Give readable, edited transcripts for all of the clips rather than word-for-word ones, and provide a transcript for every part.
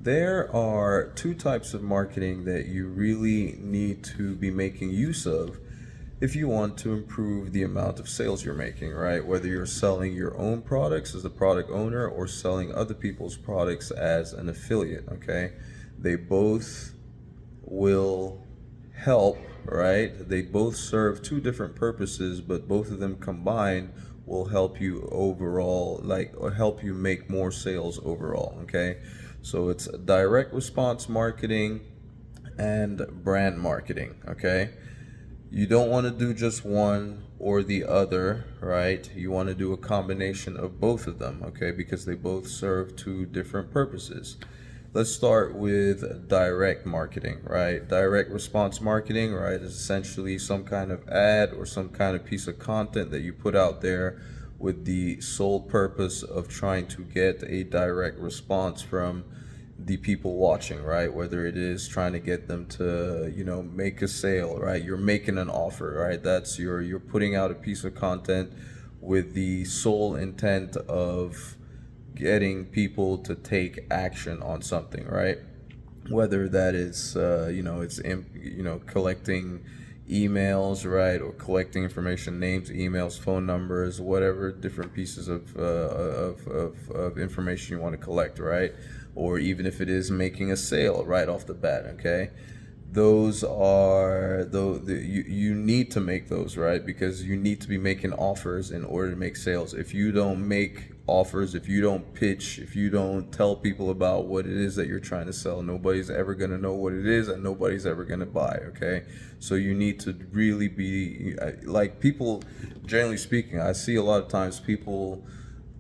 There are two types of marketing that you really need to be making use of if you want to improve the amount of sales you're making, right? Whether you're selling your own products as a product owner or selling other people's products as an affiliate, okay? They both will help, right? They both serve two different purposes, but both of them combined will help you overall, like, or help you make more sales overall, okay? So it's direct response marketing and brand marketing, okay? You don't want to do just one or the other, right? You want to do a combination of both of them, okay? Because they both serve two different purposes. Let's start with direct marketing, right? Direct response marketing, right, is essentially some kind of ad or some kind of piece of content that you put out there with the sole purpose of trying to get a direct response from the people watching, right? Whether it is trying to get them to, make a sale, right? You're making an offer, right? That's you're putting out a piece of content with the sole intent of getting people to take action on something, right? Whether that is, collecting emails, right, or collecting information, names, emails, phone numbers, whatever different pieces of information you want to collect, right? Or even if it is making a sale right off the bat, okay? Those are you need to make those, right? Because you need to be making offers in order to make sales. If you don't make offers, if you don't pitch, if you don't tell people about what it is that you're trying to sell, nobody's ever going to know what it is and nobody's ever going to buy, okay? So you need to really be like, people, generally speaking, I see a lot of times people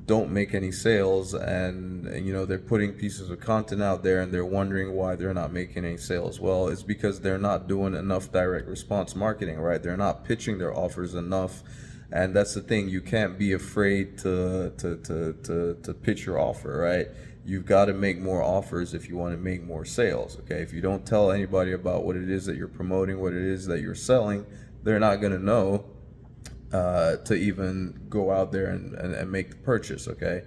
don't make any sales, and they're putting pieces of content out there and they're wondering why they're not making any sales. Well, it's because they're not doing enough direct response marketing, right? They're not pitching their offers enough. And that's the thing, you can't be afraid to pitch your offer, right? You've got to make more offers if you want to make more sales, okay? If you don't tell anybody about what it is that you're promoting, what it is that you're selling, they're not going to know to even go out there and make the purchase, okay?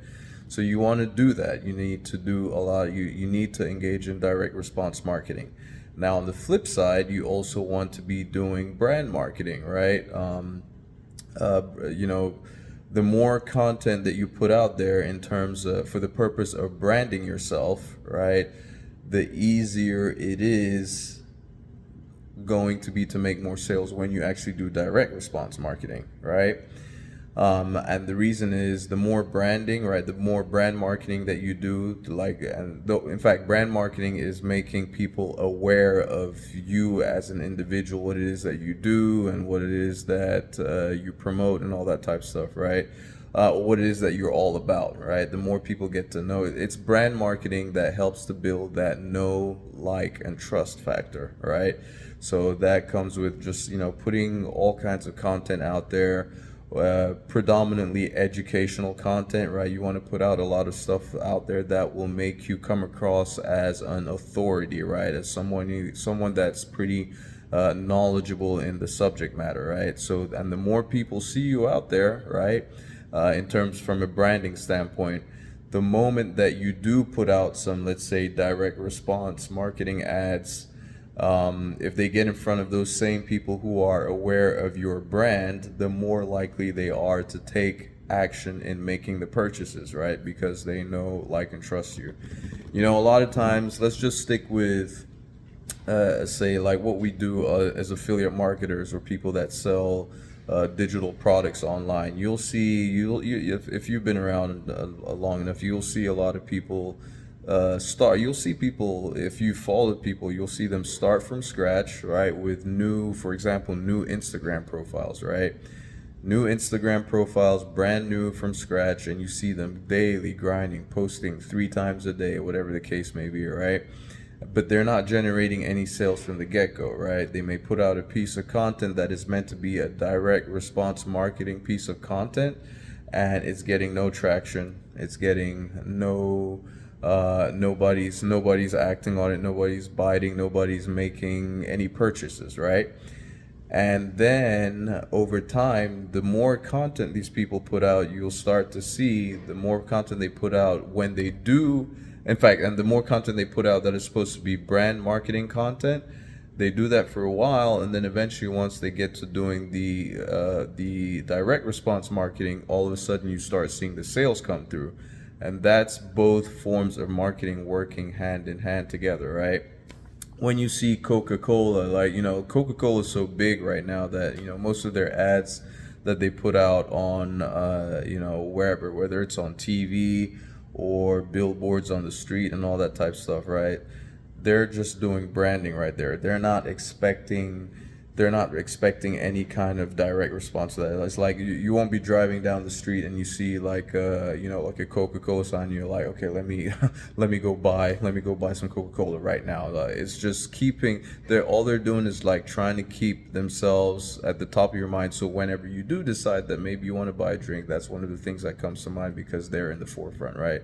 So you want to do that. You need to do a lot. You need to engage in direct response marketing. Now, on the flip side, you also want to be doing brand marketing, right? The more content that you put out there in terms of, for the purpose of branding yourself, right, the easier it is going to be to make more sales when you actually do direct response marketing, right? And the reason is, the more branding, right, the more brand marketing that you do, in fact, brand marketing is making people aware of you as an individual, what it is that you do and what it is that you promote and all that type of stuff, right? What it is that you're all about, right? The more people get to know it, it's brand marketing that helps to build that know, like, and trust factor, right? So that comes with just, putting all kinds of content out there, predominantly educational content, right? You want to put out a lot of stuff out there that will make you come across as an authority, right? As someone that's pretty knowledgeable in the subject matter, right? So, and the more people see you out there, right, in terms from a branding standpoint, the moment that you do put out some, let's say, direct response marketing ads, if they get in front of those same people who are aware of your brand, the more likely they are to take action in making the purchases, right? Because they know, like, and trust you. A lot of times, let's just stick with, say, like what we do as affiliate marketers or people that sell digital products online. If you've been around long enough, you'll see a lot of people you'll see people, if you follow people, you'll see them start from scratch, right, with for example, new Instagram profiles, right? New Instagram profiles, brand new from scratch, and you see them daily grinding, posting 3 times a day, whatever the case may be, right? But they're not generating any sales from the get-go, right? They may put out a piece of content that is meant to be a direct response marketing piece of content, and it's getting no traction. It's getting nobody's acting on it, nobody's biting, nobody's making any purchases, right? And then over time, the more content these people put out, you'll start to see the more content they put out, when they do In fact, and the more content they put out that is supposed to be brand marketing content, they do that for a while, and then eventually, once they get to doing the direct response marketing, all of a sudden you start seeing the sales come through, and that's both forms of marketing working hand in hand together, right? When you see Coca-Cola, like, Coca-Cola is so big right now that, most of their ads that they put out on, wherever, whether it's on TV or billboards on the street and all that type of stuff, right? They're just doing branding right there. They're not expecting any kind of direct response to that. It's like you won't be driving down the street and you see like like a Coca-Cola sign. And you're like, okay, let me let me go buy some Coca-Cola right now. It's just all they're doing is like trying to keep themselves at the top of your mind. So whenever you do decide that maybe you want to buy a drink, that's one of the things that comes to mind because they're in the forefront, right?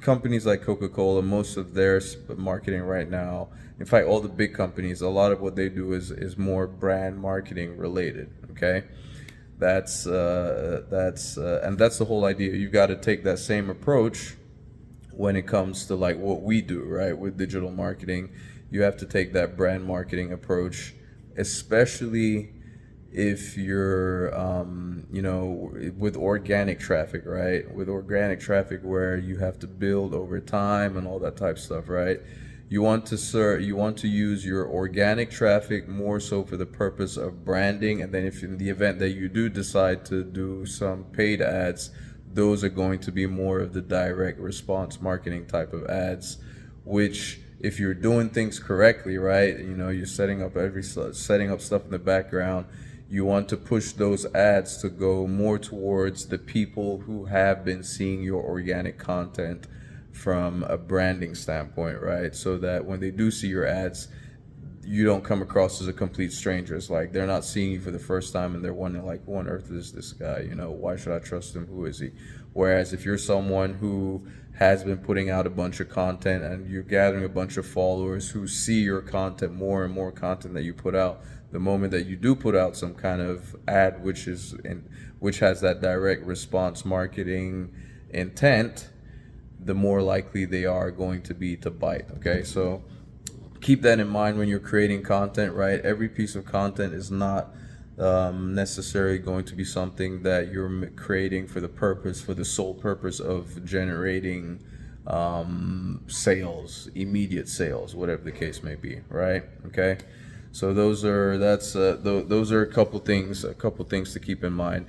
Companies like Coca-Cola, most of their marketing right now, in fact, all the big companies, a lot of what they do is more brand marketing related. Okay, and that's the whole idea. You've got to take that same approach when it comes to like what we do, right? With digital marketing, you have to take that brand marketing approach, especially if you're with organic traffic, right? With organic traffic where you have to build over time and all that type of stuff, right? You want to use your organic traffic more so for the purpose of branding, and then if in the event that you do decide to do some paid ads, those are going to be more of the direct response marketing type of ads, which if you're doing things correctly, right? You're setting up stuff in the background. You want to push those ads to go more towards the people who have been seeing your organic content from a branding standpoint, right? So that when they do see your ads, you don't come across as a complete stranger. It's like they're not seeing you for the first time and they're wondering like, who on earth is this guy? Why should I trust him? Who is he? Whereas if you're someone who has been putting out a bunch of content and you're gathering a bunch of followers who see your content, more and more content that you put out, the moment that you do put out some kind of ad which has that direct response marketing intent, the more likely they are going to be to bite. Okay, so keep that in mind when you're creating content, right? Every piece of content is not necessarily going to be something that you're creating for the sole purpose of generating sales, immediate sales, whatever the case may be, right? Okay. So those are a couple things to keep in mind.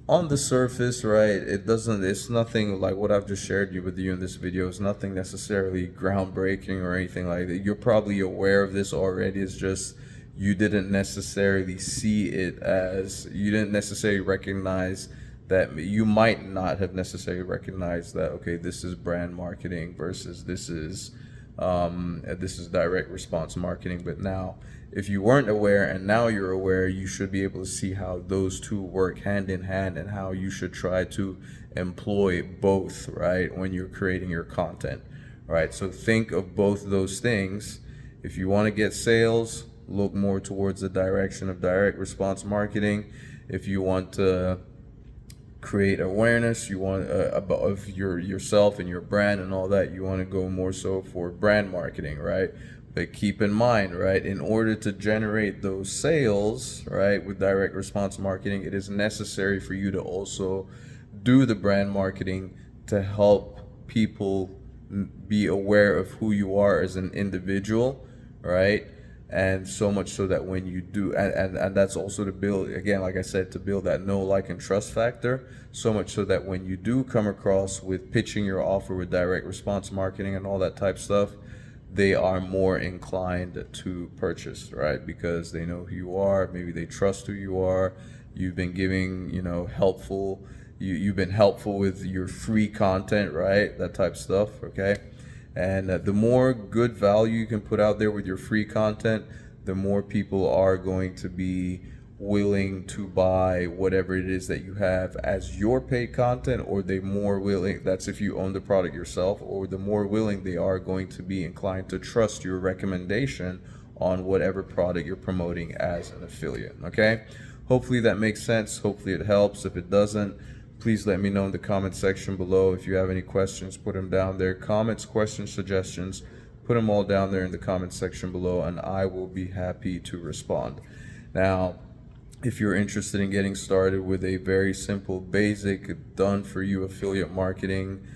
On the surface, right, it's nothing like what I've just shared with you in this video. It's nothing necessarily groundbreaking or anything like that. You're probably aware of this already. It's just you didn't necessarily recognize that. You might not have necessarily recognized that, okay, this is brand marketing versus this is direct response marketing. But now, if you weren't aware and now you're aware, you should be able to see how those two work hand in hand and how you should try to employ both, right, when you're creating your content, right? So think of both of those things. If you want to get sales, look more towards the direction of direct response marketing. If you want to create awareness, you want of yourself and your brand and all that, you want to go more so for brand marketing, right? But keep in mind, right, in order to generate those sales, right, with direct response marketing, it is necessary for you to also do the brand marketing to help people be aware of who you are as an individual, right? And so much so that when you do, and that's also to build, again, like I said, to build that know, like, and trust factor, so much so that when you do come across with pitching your offer with direct response marketing and all that type stuff, they are more inclined to purchase, right? Because they know who you are, maybe they trust who you are, you've been giving, you've been helpful with your free content, right? That type of stuff, okay? And the more good value you can put out there with your free content, the more people are going to be willing to buy whatever it is that you have as your paid content, or they more willing, that's if you own the product yourself, or the more willing they are going to be inclined to trust your recommendation on whatever product you're promoting as an affiliate. Okay, hopefully that makes sense. Hopefully it helps. If it doesn't, please let me know in the comment section below. If you have any questions, put them down there. Comments, questions, suggestions, put them all down there in the comment section below, and I will be happy to respond. Now, if you're interested in getting started with a very simple, basic, done-for-you affiliate marketing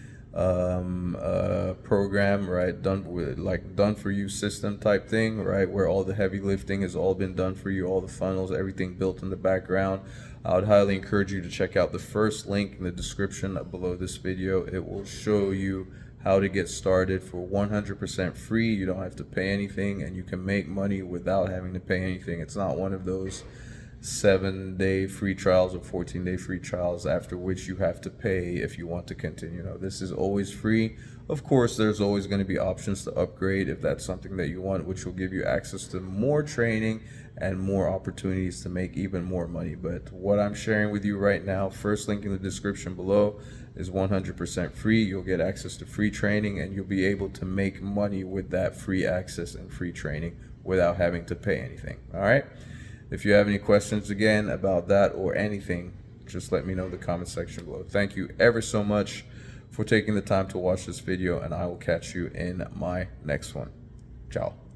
program, right, done for you system type thing, right, where all the heavy lifting has all been done for you, all the funnels, everything built in the background, I would highly encourage you to check out the first link in the description below this video. It will show you how to get started for 100% free. You don't have to pay anything, and you can make money without having to pay anything. It's not one of those 7-day free trials or 14-day free trials after which you have to pay if you want to continue. No, this is always free. Of course, there's always going to be options to upgrade if that's something that you want, which will give you access to more training and more opportunities to make even more money. But what I'm sharing with you right now, first link in the description below, is 100% free. You'll get access to free training, and you'll be able to make money with that free access and free training without having to pay anything. All right. If you have any questions again about that or anything, just let me know in the comment section below. Thank you ever so much for taking the time to watch this video, and I will catch you in my next one. Ciao.